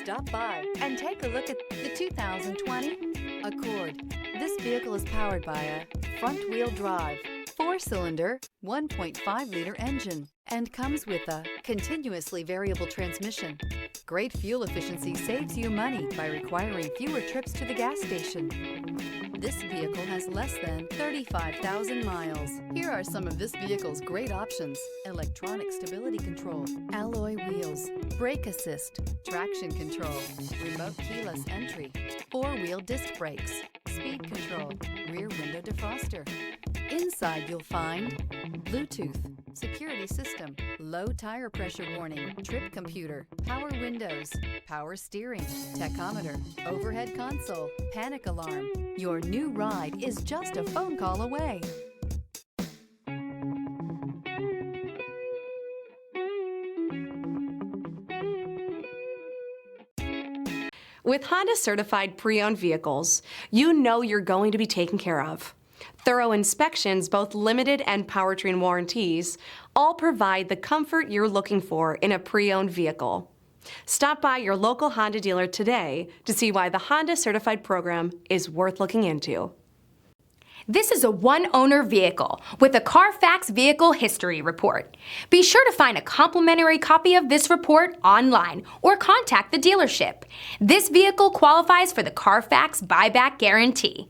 Stop by and take a look at the 2020 Accord. This vehicle is powered by a front-wheel drive, 4-cylinder, 1.5-liter engine, and comes with a continuously variable transmission. Great fuel efficiency saves you money by requiring fewer trips to the gas station. This vehicle has less than 35,000 miles. Here are some of this vehicle's great options: electronic stability control, alloy wheels, brake assist, traction control, remote keyless entry, 4-wheel disc brakes, speed control, rear window defroster. Inside you'll find Bluetooth, security system, low tire pressure warning, trip computer, power windows, power steering, tachometer, overhead console, panic alarm. Your new ride is just a phone call away. With Honda certified pre-owned vehicles, you know you're going to be taken care of. Thorough inspections, both limited and powertrain warranties, all provide the comfort you're looking for in a pre-owned vehicle. Stop by your local Honda dealer today to see why the Honda certified program is worth looking into. This is a one-owner vehicle with a Carfax Vehicle History Report. Be sure to find a complimentary copy of this report online or contact the dealership. This vehicle qualifies for the Carfax Buyback Guarantee.